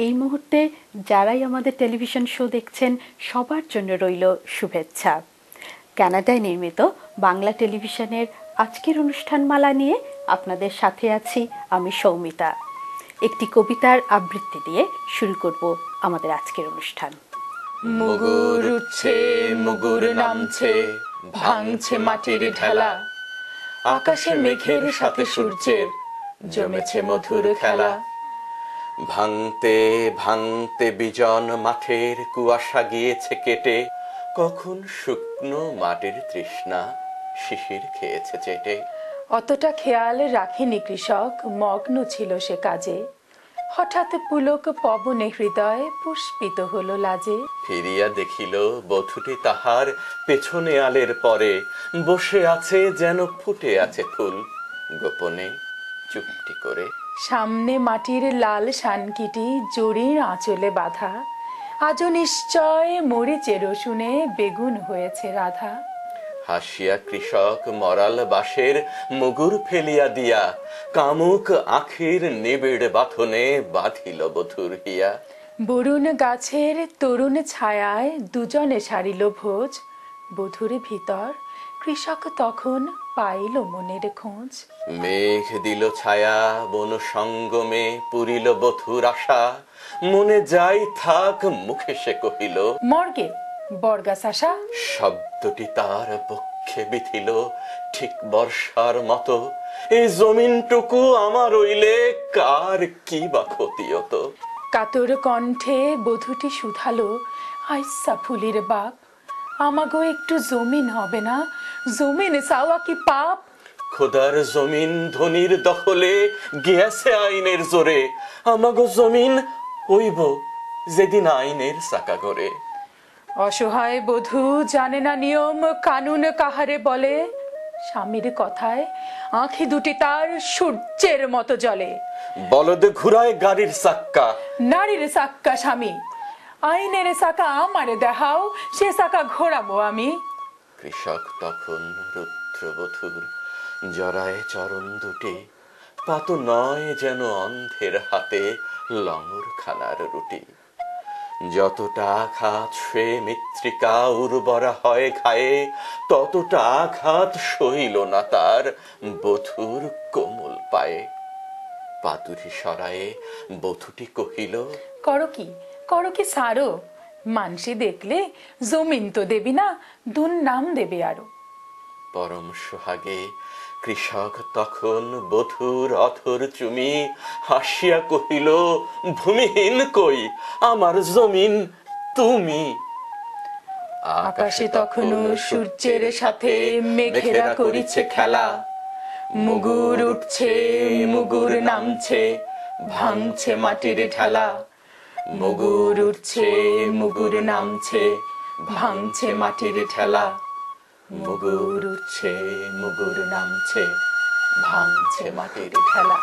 এই মুহূর্তে যারাই আমাদের টেলিভিশন শো দেখছেন সবার জন্য রইল শুভেচ্ছা। কানাডায় নির্মিত বাংলা টেলিভিশনের আজকের অনুষ্ঠানমালা নিয়ে আপনাদের সাথে আছি আমি সৌমিতা। একটি কবিতার আবৃত্তি দিয়ে শুরু করব আমাদের আজকের অনুষ্ঠান। মুগুর উঠছে, মুগুর নামছে, ভাঙছে মাটির ঢেলা, আকাশে মেঘের সাথে সূর্যের জমেছে মধুর খেলা। ভাঙতে ভাঙতে বিজন মাঠের কুয়াশা গিয়েছে কেটে, কখন শুকনো মাটির তৃষ্ণা শিশির খেয়েছে চেটে। অতটা খেয়াল রাখেনি কৃষক, মগ্ন ছিল সে কাজে, হঠাৎ পুলক পবনে হৃদয় পুষ্পিত হলো লাজে। ফিরিয়া দেখিল বধূটি তাহার পেছনে আলের পরে, বসে আছে যেন ফুটে আছে ফুল গোপনে চুপটি করে। সামনে মাটির লাল শানকিটি জরির আঁচলে বাঁধা, আজও নিশ্চয় মরিচে রসুনে বেগুন হয়েছে রাধা। হাসিয়া কৃষক মরাল বাঁশের মুগুর ফেলিয়া দিয়া, কামুক আখির নিবিড় বাঁধনে বাঁধিল বধূর হিয়া। বরুণ গাছের তরুণ ছায়ায় দুজনে সারিল ভোজ, বধূর ভিতর কৃষক তখন পাইল মনের খোঁজ। মেঘ দিল ছায়া বন সঙ্গমে পুরিল বধূর আশা, মনে যাই থাক মুখে সে কহিল মর্গে বর্গাস আশা। শব্দটি তার বক্ষে বিঁধিল ঠিক বর্ষার মতো, এই জমিনটুকু আমার হইলে কার কি বা ক্ষতি হতো। কাতর কণ্ঠে বধূটি শুধালো, আইসা ফুলির বাপ, আমাগো একটু জমিন হবে না, জমিন চাওয়া কি পাপ। খোদার জমিন ধনির দখলে গিয়াছে আইনের জোরে, আমাগো জমিন হইব যেদিন আইনের চাকা ঘরে। অসহায় বধূ জানে না নিয়ম কানুন কাহারে বলে, স্বামীর কথায় আঁখি দুটি তার সূর্যের মতো জ্বলে। বলদ ঘুরায় গাড়ির চাক্কা, নারীর চাক্কা স্বামী, আইনের চাকা আমারে দেখাও, সে চাকা ঘোরাবো আমি। কৃষক তখন রুদ্র বধূর জরায় চরণ দুটি, পাত নয় যেন অন্ধের হাতে লঙর খানার রুটি। যতটা আঘাত সে মৃত্তিকা উর্বরা হয় খায়ে, ততটা আঘাত সইল না তার বধূর কোমল পায়ে। পাতুরি সরায়ে বধূটি কহিল করো কি সারো, মানসি দেখলে জমিন তো দেবি না, দুর্নাম দেবে আরো। পরম সোহাগে কৃষক তখন বধূর অথর চুমি, হাসিয়া কহিল ভূমিহীন কই আমার জমিন তুমি। আকাশে তখনও সূর্যের সাথে মেঘেরা করিছে খেলা, মুগুর উঠছে, মুগুর নামছে, ভাঙছে মাটির ঢেলা। মুগুর উঠছে, মুগুর নামছে, ভাঙছে মাটির ঠেলা। মুগুর উঠছে, মুগুর নামছে, ভাঙছে মাটির ঠেলা।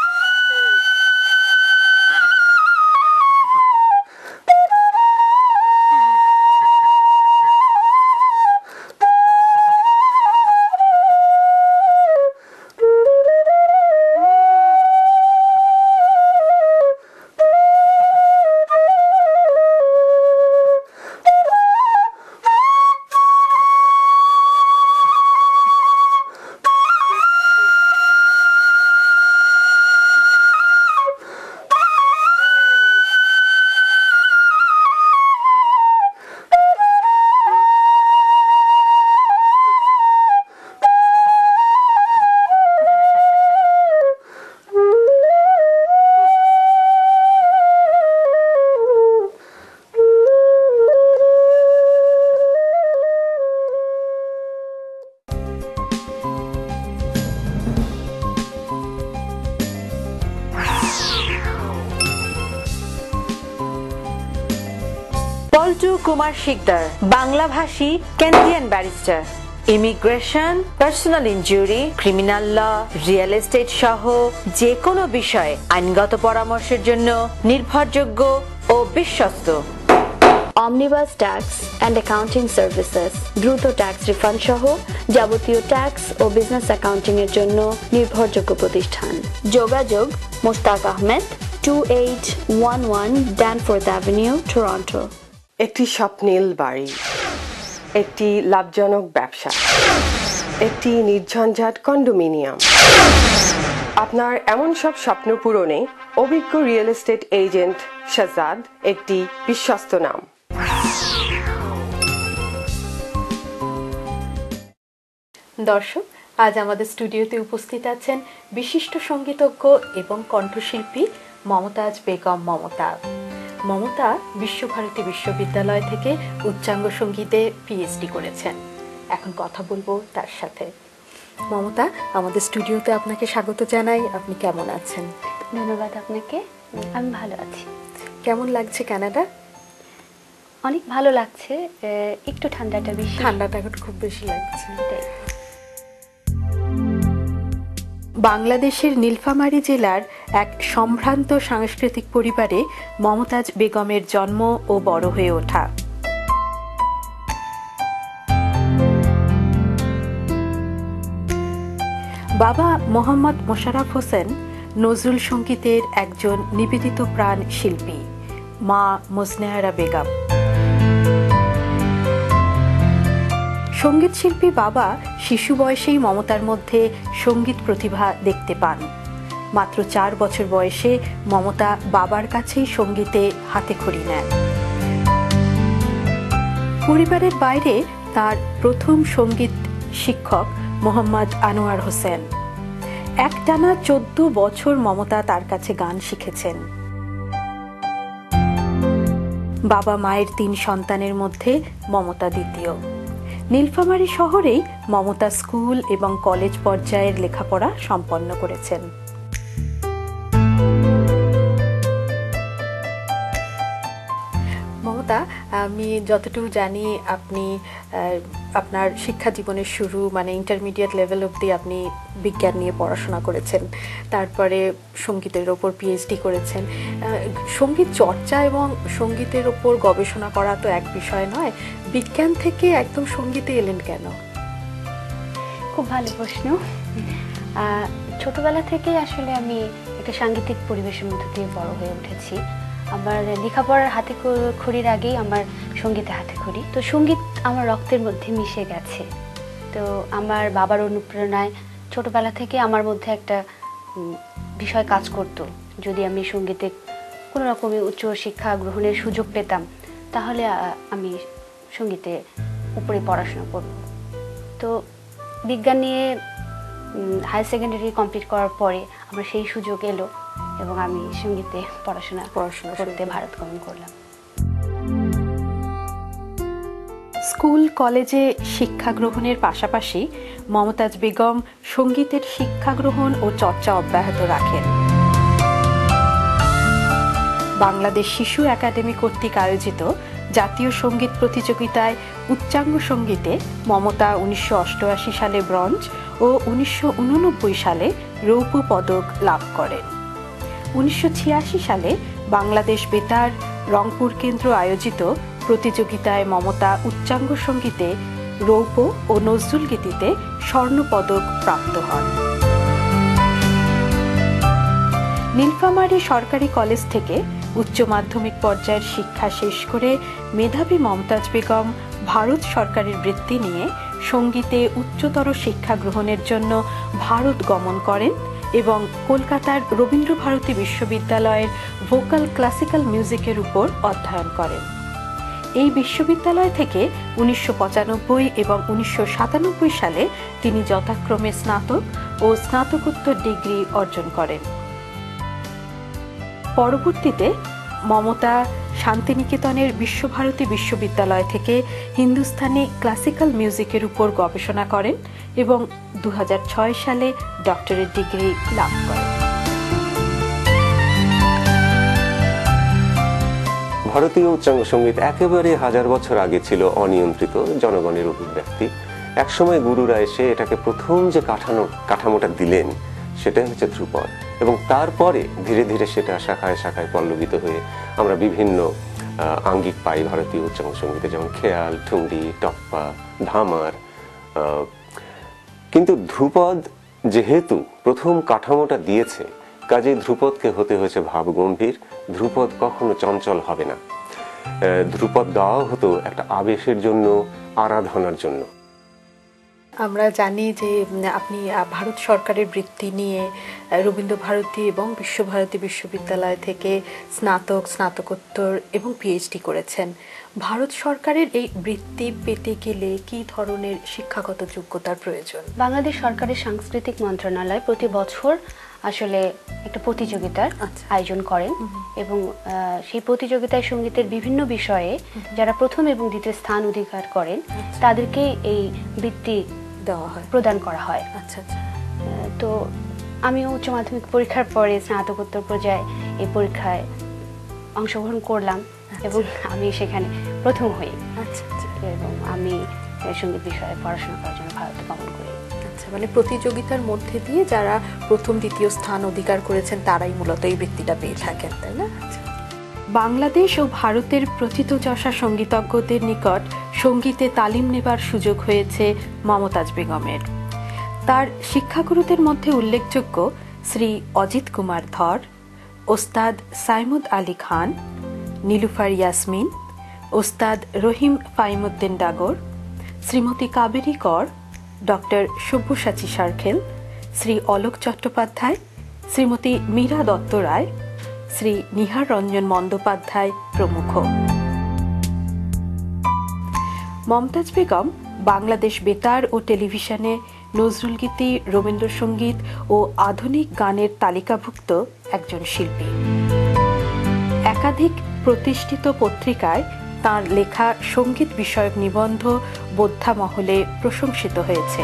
পল্টু কুমার শিকদার, বাংলাভাষী Canadian barrister, immigration, personal injury, criminal law, real estate সহ যে কোনো বিষয়ে আইনগত পরামর্শের জন্য নির্ভরযোগ্য ও বিশ্বস্ত। Omnibus tax and accounting services, দ্রুত ট্যাক্স রিফান্ড সহ যাবতীয় ট্যাক্স ও বিজনেস অ্যাকাউন্টিং এর জন্য নির্ভরযোগ্য প্রতিষ্ঠান। যোগাযোগ Mostaq Ahmed 2811 Danforth Avenue, Toronto. একটি স্বপ্নীল বাড়ি, একটি লাভজনক ব্যবসা, একটি নির্ঝঞ্ঝাট কন্ডোমিনিয়াম। আপনার এমন সব স্বপ্ন পূরণে অভিজ্ঞ রিয়েল এস্টেট এজেন্ট শাহজাদ একটি বিশ্বস্ত নাম। দর্শক, আজ আমাদের স্টুডিওতে উপস্থিত আছেন বিশিষ্ট সঙ্গীতজ্ঞ এবং কণ্ঠশিল্পী মমতাজ বেগম মমতা। মমতা বিশ্বভারতী বিশ্ববিদ্যালয় থেকে উচ্চাঙ্গ সঙ্গীতে পিএইচডি করেছেন। এখন কথা বলবো তার সাথে। মমতা, আমাদের স্টুডিওতে আপনাকে স্বাগত জানাই। আপনি কেমন আছেন? ধন্যবাদ আপনাকে। আমি ভালো আছি। কেমন লাগছে কানাডা? অনেক ভালো লাগছে, একটু ঠান্ডাটা বেশি। ঠান্ডাটা এখন খুব বেশি লাগছে। বাংলাদেশের নীলফামারী জেলার এক সম্ভ্রান্ত সাংস্কৃতিক পরিবারে মমতাজ বেগমের জন্ম ও বড় হয়ে ওঠা। বাবা মোহাম্মদ মোশাররফ হোসেন নজরুল সঙ্গীতের একজন নিবেদিত প্রাণ শিল্পী, মা মোজনেহারা বেগম। সঙ্গীত শিল্পী বাবা শিশু বয়সেই মমতার মধ্যে সঙ্গীত প্রতিভা দেখতে পান। মাত্র 4 বছর বয়সে মমতা বাবার কাছেই সঙ্গীতে হাতেখড়ি নেন। পরিবারের বাইরে তার প্রথম সঙ্গীত শিক্ষক মোহাম্মদ আনোয়ার হোসেন। একটানা 14 বছর মমতা তার কাছে গান শিখেছেন। বাবা মায়ের 3 সন্তানের মধ্যে মমতা দ্বিতীয়। নীলফামারী শহরেই মমতা স্কুল এবং কলেজ পর্যায়ের লেখাপড়া সম্পন্ন করেছেন। মমতা, আমি যতটুকু জানি আপনি আপনার শিক্ষা জীবনের শুরু মানে ইন্টারমিডিয়েট লেভেল অবধি আপনি বিজ্ঞান নিয়ে পড়াশোনা করেছেন, তারপরে সঙ্গীতের ওপর পিএইচডি করেছেন। সঙ্গীত চর্চা এবং সঙ্গীতের ওপর গবেষণা করা তো এক বিষয় নয়, বিজ্ঞান থেকে একদম সঙ্গীতে এলেন কেন? খুব ভালো প্রশ্ন। ছোটবেলা থেকে আসলে আমি একটা সাংগীতিক পরিবেশের মধ্যে দিয়ে বড় হয়ে উঠেছি। আমার লেখাপড়ার হাতে খড়ির আগেই আমার সঙ্গীতে হাতে খড়ি, তো সঙ্গীত আমার রক্তের মধ্যে মিশে গেছে। তো আমার বাবার অনুপ্রেরণায় ছোটবেলা থেকে আমার মধ্যে একটা বিষয় কাজ করতো, যদি আমি সঙ্গীতে কোনো রকমের উচ্চ শিক্ষা গ্রহণের সুযোগ পেতাম তাহলে আমি সঙ্গীতে উপরে পড়াশোনা করব। তো বিজ্ঞান নিয়ে হায়ার সেকেন্ডারি কমপ্লিট করার পরে আমার সেই সুযোগ এলো এবং আমি সঙ্গীতে পড়াশোনা করতে ভারত গমন করলাম। স্কুল কলেজে শিক্ষা গ্রহণের পাশাপাশি মমতাজ বেগম সঙ্গীতের শিক্ষা গ্রহণ ও চর্চা অব্যাহত রাখেন। বাংলাদেশ শিশু একাডেমি কর্তৃক আয়োজিত জাতীয় সঙ্গীত প্রতিযোগিতায় উচ্চাঙ্গ সঙ্গীতে মমতা 1988 সালে ব্রোঞ্জ ও 1989 সালে রৌপ্য পদক লাভ করেন। 1986 সালে বাংলাদেশ বেতার রংপুর কেন্দ্র আয়োজিত প্রতিযোগিতায় মমতা উচ্চাঙ্গ সঙ্গীতে রৌপ্য ও নজরুল গীতিতে স্বর্ণ পদক প্রাপ্ত হন। নীলফামারী সরকারি কলেজ থেকে উচ্চ মাধ্যমিক পর্যায়ের শিক্ষা শেষ করে মেধাবী মমতাজ বেগম ভারত সরকারের বৃত্তি নিয়ে সঙ্গীতে উচ্চতর শিক্ষা গ্রহণের জন্য ভারত গমন করেন এবং কলকাতার রবীন্দ্রভারতী বিশ্ববিদ্যালয়ের ভোকাল ক্লাসিক্যাল মিউজিকের উপর অধ্যয়ন করেন। এই বিশ্ববিদ্যালয় থেকে 1995 এবং 1997 সালে তিনি যথাক্রমে স্নাতক ও স্নাতকোত্তর ডিগ্রি অর্জন করেন। পরবর্তীতে মমতা শান্তিনিকেতনের বিশ্বভারতী বিশ্ববিদ্যালয় থেকে হিন্দুস্তানি ক্লাসিক্যাল মিউজিকের উপর গবেষণা করেন এবং 2006 সালে ডক্টরেট ডিগ্রি লাভ করেন। ভারতীয় উচ্চাঙ্গ সঙ্গীত একেবারে 1000 বছর আগে ছিল অনিয়ন্ত্রিত জনগণের অভিব্যক্তি। একসময় গুরুরা এসে এটাকে প্রথম যে কাঠামোটা দিলেন সেটাই হচ্ছে ধ্রুপদ, এবং তারপরে ধীরে ধীরে সেটা শাখায় শাখায় পল্লবিত হয়ে আমরা বিভিন্ন আঙ্গিক পাই ভারতীয় উচ্চাঙ্গ সঙ্গীতে, যেমন খেয়াল, ঠুংরি, টপ্পা, ধামার। কিন্তু ধ্রুপদ যেহেতু প্রথম কাঠামোটা দিয়েছে, কাজেই ধ্রুপদকে হতে হয়েছে ভাবগম্ভীর। ধ্রুপদ কখনো চঞ্চল হবে না। ধ্রুপদ গাওয়া হতো একটা আবেশের জন্য, আরাধনার জন্য। আমরা জানি যে আপনি ভারত সরকারের বৃত্তি নিয়ে রবীন্দ্রভারতী এবং বিশ্বভারতী বিশ্ববিদ্যালয় থেকে স্নাতক, স্নাতকোত্তর এবং পিএইচডি করেছেন। ভারত সরকারের এই বৃত্তি পেতে গেলে কি ধরনের শিক্ষাগত যোগ্যতার প্রয়োজন? বাংলাদেশ সরকারের সাংস্কৃতিক মন্ত্রণালয় প্রতি বছর আসলে একটা প্রতিযোগিতার আয়োজন করেন এবং সেই প্রতিযোগিতায় সঙ্গীতের বিভিন্ন বিষয়ে যারা প্রথম এবং দ্বিতীয় স্থান অধিকার করেন তাদেরকে এই বৃত্তি দেওয়া হয়, প্রদান করা হয়। আচ্ছা আচ্ছা। তো আমি উচ্চ মাধ্যমিক পরীক্ষার পরে স্নাতকোত্তর পর্যায়ে এই পরীক্ষায় অংশগ্রহণ করলাম এবং আমি সেখানে প্রথম হই। আচ্ছা, এবং আমি সঙ্গীত বিষয়ে পড়াশোনা করার জন্য ভারতে গমন করি। আচ্ছা, মানে প্রতিযোগিতার মধ্যে দিয়ে যারা প্রথম দ্বিতীয় স্থান অধিকার করেছেন তারাই মূলত এই বৃত্তিটা পেয়ে থাকেন, তাই না? বাংলাদেশ ও ভারতের প্রথিতযশা সঙ্গীতজ্ঞদের নিকট সঙ্গীতে তালিম নেবার সুযোগ হয়েছে মমতাজ বেগমের। তার শিক্ষাগুরুদের মধ্যে উল্লেখযোগ্য শ্রী অজিত কুমার ধর, ওস্তাদ সাইমুদ আলী খান, নীলুফার ইয়াসমিন, ওস্তাদ রহিম ফাইমুদ্দিন ডাগর, শ্রীমতী কাবেরী কর, ডক্টর সব্যসাচী সার্খেল, শ্রী অলোক চট্টোপাধ্যায়, শ্রীমতী মীরা দত্ত রায়, শ্রী নিহার রঞ্জন বন্দ্যোপাধ্যায় প্রমুখ। মমতাজ বেগম বাংলাদেশ বেতার ও টেলিভিশনে নজরুলগীতি, রবীন্দ্রসঙ্গীত ও আধুনিক গানের তালিকাভুক্ত একজন শিল্পী। একাধিক প্রতিষ্ঠিত পত্রিকায় তাঁর লেখা সঙ্গীত বিষয়ক নিবন্ধ বোদ্ধা মহলে প্রশংসিত হয়েছে।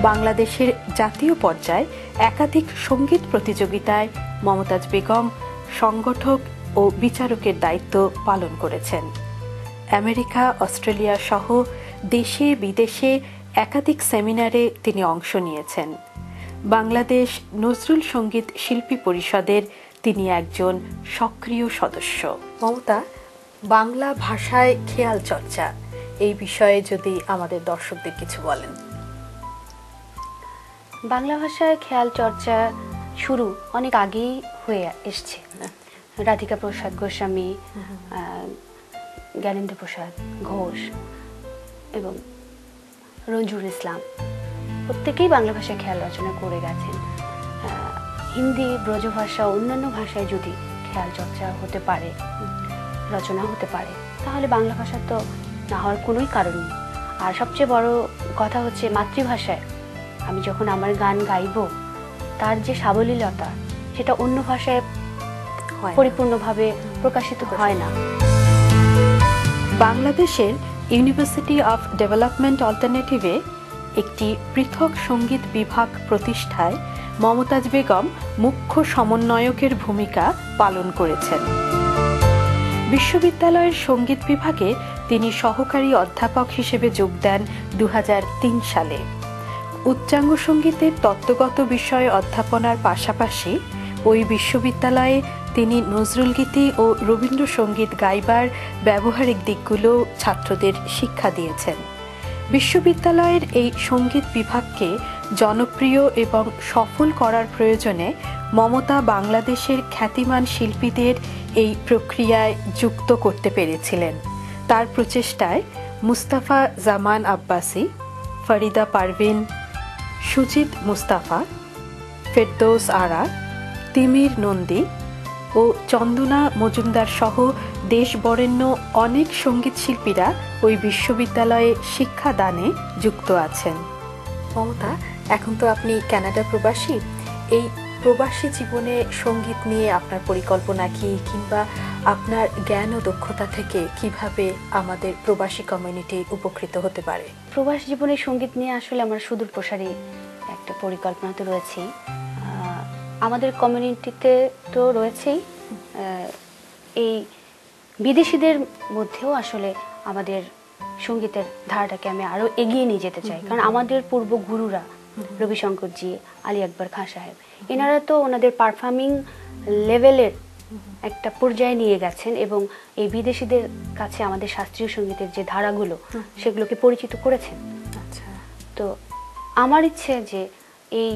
বাংলাদেশের জাতীয় পর্যায়ে একাধিক সঙ্গীত প্রতিযোগিতায় মমতাজ বেগম সংগঠক ও বিচারকের দায়িত্ব পালন করেছেন। আমেরিকা, অস্ট্রেলিয়া সহ দেশে বিদেশে একাধিক সেমিনারে তিনি অংশ নিয়েছেন। বাংলাদেশ নজরুল সঙ্গীত শিল্পী পরিষদের তিনি একজন সক্রিয় সদস্য। মমতা, বাংলা ভাষায় খেয়াল চর্চা এই বিষয়ে যদি আমাদের দর্শকদের কিছু বলেন। বাংলা ভাষায় খেয়াল চর্চা শুরু অনেক আগেই হয়ে এসছে। রাধিকা প্রসাদ গোস্বামী, জ্ঞানেন্দ্র প্রসাদ ঘোষ এবং রঞ্জুর ইসলাম প্রত্যেকেই বাংলা ভাষায় খেয়াল রচনা করে গেছেন। হিন্দি, ব্রজভাষা, অন্যান্য ভাষায় যদি খেয়াল চর্চা হতে পারে, রচনা হতে পারে, তাহলে বাংলা ভাষা তো না হওয়ার কোনোই কারণ নেই। আর সবচেয়ে বড় কথা হচ্ছে মাতৃভাষায় আমি যখন আমার গান গাইব তার যে সাবলীলতা সেটা অন্য ভাষায় পরিপূর্ণভাবে প্রকাশিত হয় না। বাংলাদেশের ইউনিভার্সিটি অফ ডেভেলপমেন্ট অল্টারনেটিভে একটি পৃথক সঙ্গীত বিভাগ প্রতিষ্ঠায় মমতাজ বেগম মুখ্য সমন্বয়কের ভূমিকা পালন করেছেন। বিশ্ববিদ্যালয়ের সঙ্গীত বিভাগে তিনি সহকারী অধ্যাপক হিসেবে যোগ দেন 2003 সালে। উচ্চাঙ্গ সঙ্গীতের তত্ত্বগত বিষয়ে অধ্যাপনার পাশাপাশি ওই বিশ্ববিদ্যালয়ে তিনি নজরুলগীতি ও রবীন্দ্রসঙ্গীত গাইবার ব্যবহারিক দিকগুলো ছাত্রদের শিক্ষা দিয়েছেন। বিশ্ববিদ্যালয়ের এই সঙ্গীত বিভাগকে জনপ্রিয় এবং সফল করার প্রয়োজনে মমতা বাংলাদেশের খ্যাতিমান শিল্পীদের এই প্রক্রিয়ায় যুক্ত করতে পেরেছিলেন। তার প্রচেষ্টায় মুস্তাফা জামান আব্বাসী, ফরিদা পারভিন, সুজিত মুস্তাফা, ফেরদৌস আরা, তিমির নন্দী ও চন্দনা মজুমদার সহ দেশ বরেণ্য অনেক সঙ্গীত শিল্পীরা ওই বিশ্ববিদ্যালয়ে শিক্ষাদানে যুক্ত আছেন। মমতা, এখন তো আপনি কানাডা প্রবাসী, এই প্রবাসী জীবনে সঙ্গীত নিয়ে আপনার পরিকল্পনা কি, কিংবা আপনার জ্ঞান ও দক্ষতা থেকে কিভাবে আমাদের প্রবাসী কমিউনিটি উপকৃত হতে পারে? প্রবাসী জীবনে সঙ্গীত নিয়ে আসলে আমার সুদূর প্রসারী একটা পরিকল্পনা তো রয়েছেই। আমাদের কমিউনিটিতে তো রয়েছেই, এই বিদেশিদের মধ্যেও আসলে আমাদের সঙ্গীতের ধারাটাকে আমি আরও এগিয়ে নিয়ে যেতে চাই। কারণ আমাদের পূর্ব গুরুরা রবিশঙ্করজি, আলী আকবর খান সাহেব, এনারা তো ওনাদের পারফর্মিং লেভেলের একটা পর্যায়ে নিয়ে গেছেন এবং এই বিদেশিদের কাছে আমাদের শাস্ত্রীয় সঙ্গীতের যে ধারাগুলো সেগুলোকে পরিচিত করেছেন। তো আমার ইচ্ছে যে এই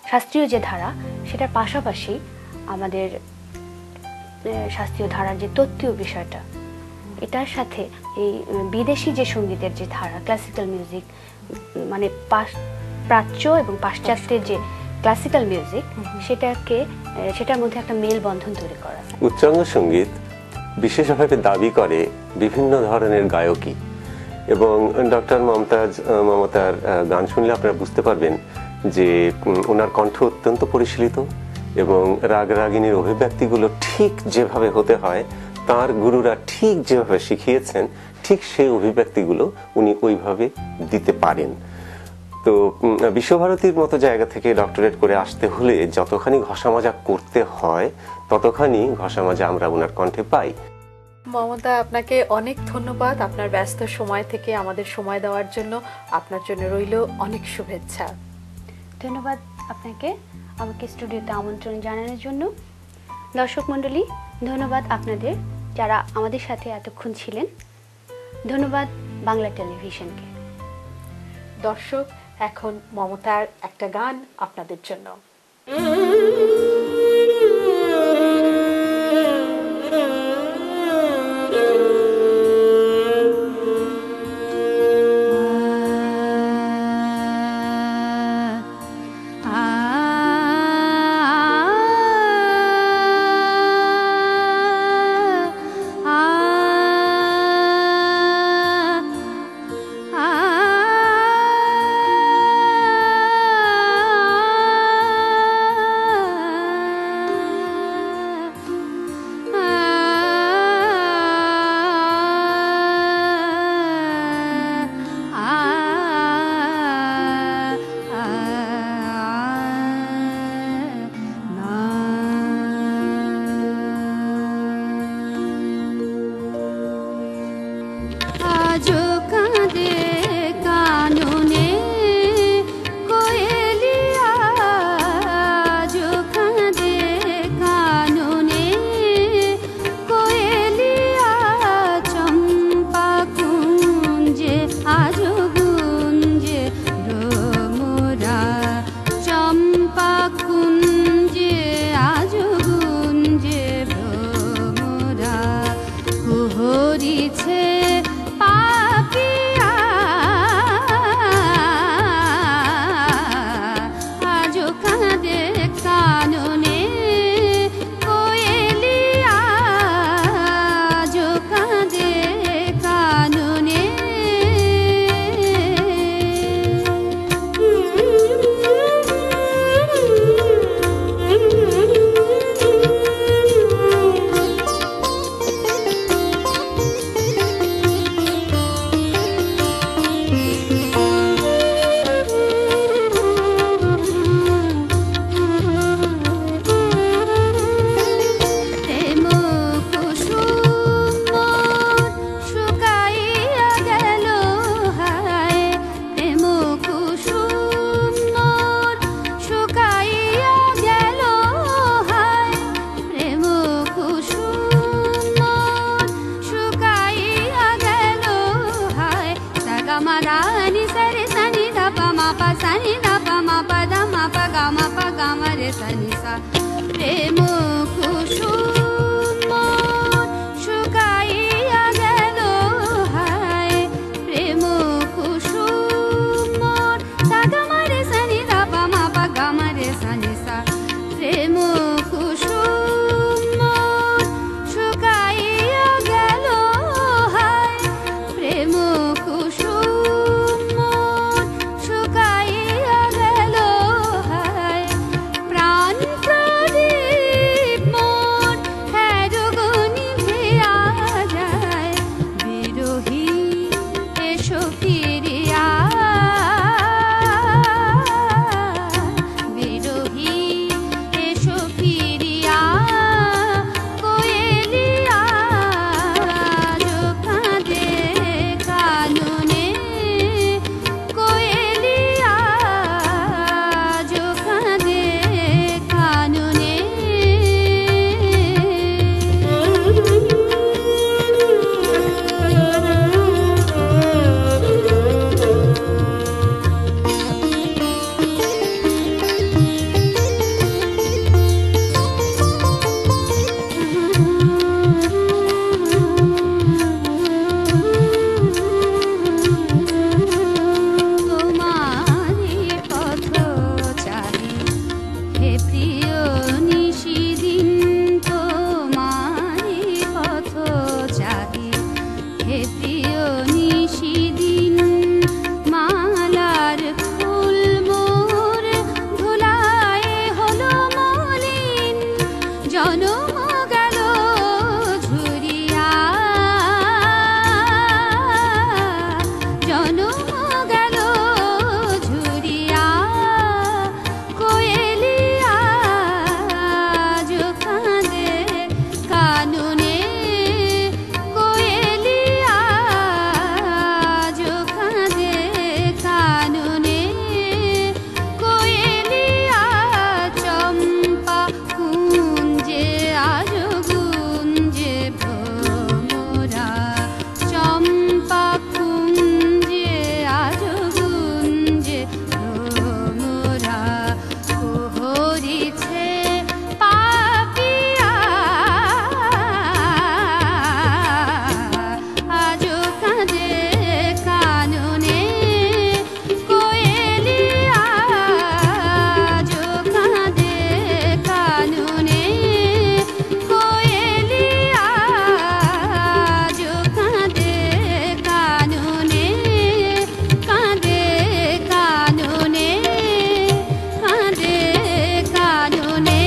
শাস্ত্রীয় যে ধারা সেটার পাশাপাশি আমাদের শাস্ত্রীয় ধারার যে তত্ত্বীয় বিষয়টা, এটার সাথে এই বিদেশি যে সঙ্গীতের যে ধারা, ক্লাসিক্যাল মিউজিক, মানে প্রাচ্য এবং পাশ্চাত্যের যে ক্লাসিক্যাল মিউজিক, সেটার মধ্যে একটা মেলবন্ধন তৈরি করা। উচ্চাঙ্গ সঙ্গীত বিশেষভাবে দাবি করে বিভিন্ন ধরনের গায়কী, এবং ডক্টর মমতার গান শুনলে আপনারা বুঝতে পারবেন যে ওনার কণ্ঠ অত্যন্ত পরিশীলিত, এবং রাগ রাগিনীর অভিব্যক্তিগুলো ঠিক যেভাবে হতে হয়, তার গুরুরা ঠিক যেভাবে শিখিয়েছেন, ঠিক সেই অভিব্যক্তিগুলো উনি ওইভাবে দিতে পারেন। তো বিশ্বভারতীর মতো জায়গা থেকে ডক্টরেট করে আসতে হলে যতখানি ঘষা মাজা করতে হয়, ততখানি ঘষা মাজা আমরা ওনার কণ্ঠে পাই। মমতা, আপনাকে অনেক ধন্যবাদ আপনার ব্যস্ত সময় থেকে আমাদের সময় দেওয়ার জন্য। আপনার জন্য রইল অনেক শুভেচ্ছা। ধন্যবাদ আপনাকে আমাকে স্টুডিওতে আমন্ত্রণ জানানোর জন্য। দর্শক মণ্ডলী, ধন্যবাদ আপনাদের যারা আমাদের সাথে এতক্ষণ ছিলেন। ধন্যবাদ বাংলা টেলিভিশনকে। দর্শক, এখন মমতার একটা গান আপনাদের জন্য। হরিছে পাপ জনম গেল ঝুরিয়া, জনম গেল ঝুরিয়া, কোয়েলিয়া আজো কাঁদে কাননে, কোয়েলিয়া আজো কাঁদে কাননে, কোয়েলিয়া চম্পা কুঞ্জে আজো গুঞ্জে ভ্রমরা, চম্পা কুঞ্জে আজো গুঞ্জে ভ্রমরা, হরিছে পাপিয়া আজো কাঁদে কাননে, কোয়েলিয়া আজো কাঁদে কাননে, কোয়েলিয়া আজো কাঁদে কাননে, কাঁদে কাননে, কাঁদে কাননে।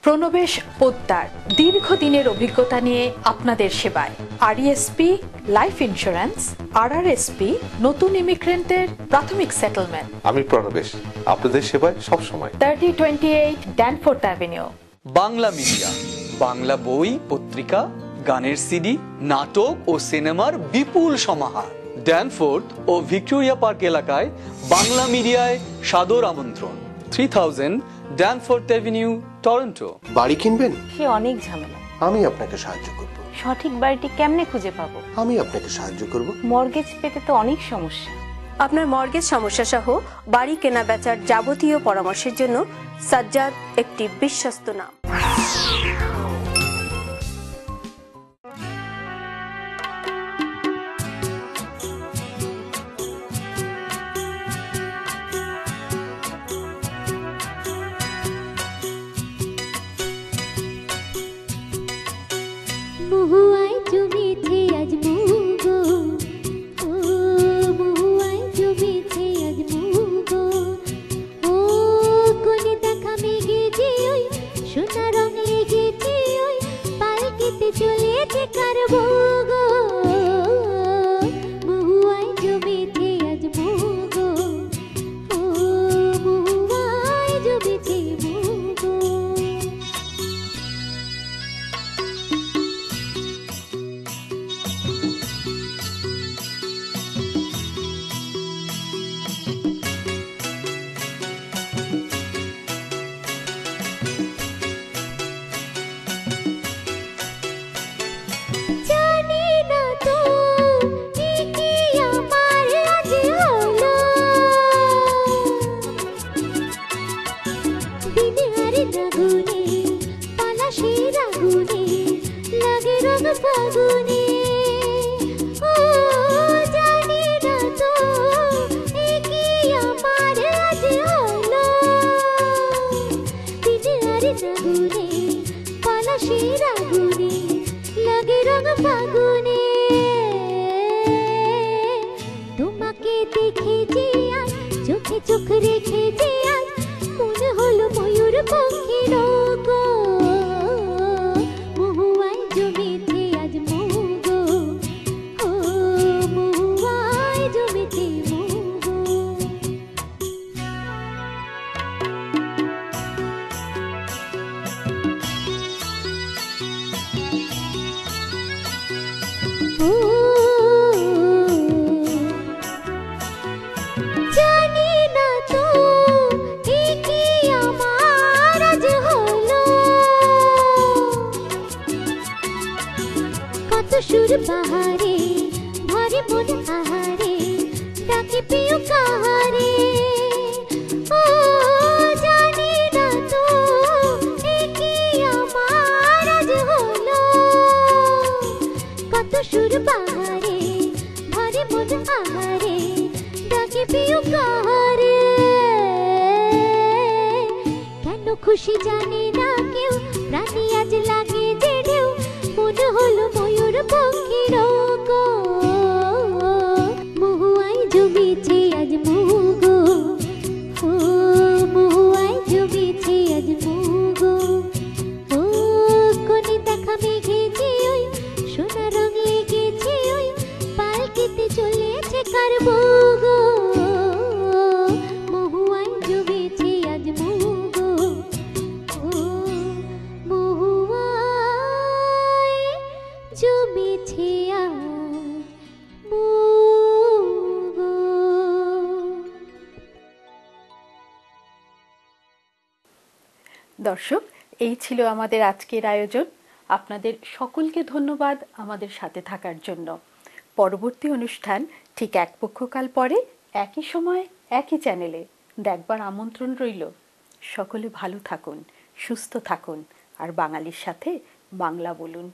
প্রণবেশ পোদ্দার দীর্ঘদিনের অভিজ্ঞতা নিয়ে আপনাদের সেবায়। আরইএসপি লাইফ ইন্স্যুরেন্স, আরআরএসপি নতুন ইমিগ্রেন্টের প্রাথমিক সেটেলমেন্ট। আমি প্রণবেশ, আপনাদের সেবায় সবসময়। 3028 Danforth avenue. Bangla media, Bangla বই, পত্রিকা, গানের সিডি, নাটক ও সিনেমার বিপুল সমাহার। ড্যানফোর্থ ও ভিক্টোরিয়া পার্ক এলাকায় বাংলা মিডিয়ায় সাদর আমন্ত্রণ। 3000 ড্যানফোর্থ অ্যাভিনিউ, টরন্টো। বাড়ি কিনবেন? সে অনেক ঝামেলা। আমি আপনাকে সাহায্য করব। সঠিক বাড়িটি কেমনে খুঁজে পাবো? আমি আপনাকে সাহায্য করব। মর্গেজ পেতে তো অনেক সমস্যা। আপনার মর্গেজ সমস্যা সহ বাড়ি কেনা বেচার যাবতীয় পরামর্শের জন্য সাজ্জাদ একটি বিশ্বস্ত নাম। মহুয়ায় জমেছে আজ মুগো, ও মহুয়ায় জমেছে আজ মুগো, ও কোনে দেখা মেঘে যে ওই সোনা রং লেগেছে ওই পালকিতে চলেছে কার গো, মহুয়ায় জমেছে আজ মুগো, ও মহুয়ায় জমেছে মুগো। জানি না তো এ কি আমার আজ হলো, দিনের আগুনে পলাশের আগুনে লাগে রং ফাগুনে, ও জানি না তো এ কি আমার আজ হলো, দিনের আগুনে পলাশের আগুনে লাগে রং ফাগুনে, তোমাকে দেখে যে আজ চোখে চোখ রেখে যে আজ মনে হলো ময়ূর পক্ষীর গো, মহুয়ায় জমেছে আজ মুগো, ও মহুয়ায় জমেছে মুগো। জানি না তো এ কি আমার আজ হলো, কত সুর বাহারে ভরে মন আহারে ডাকে প্রিয় কাহারে, ও জানি না তো এ কি আমার আজ হলো, খুশি জানে না কেউ, রাতে আজ লাগে যে ঢেউ, মনে হলো ময়ূর পক্ষীর গো। মহুয়ায় জমেছে আজ মোহ গো, ও মহুয়ায় জমেছে আজ মোহ গো। ও কোনে দেখা মেঘেছে ওই, সোনা রং লেগেছে ওই, পালকিতে চলেছে কার বউ গো। মহুয়ায় জমেছে আজ মোহ গো, ও মহুয়ায় জমেছে আজ মোহ গো। দর্শক, এই ছিল আমাদের আজকের আয়োজন। আপনাদের সকলকে ধন্যবাদ আমাদের সাথে থাকার জন্য। পরবর্তী অনুষ্ঠান ঠিক এক পক্ষকাল পরে একই সময় একই চ্যানেলে দেখবার আমন্ত্রণ রইল। সকলে ভালো থাকুন, সুস্থ থাকুন, আর বাঙালির সাথে বাংলা বলুন।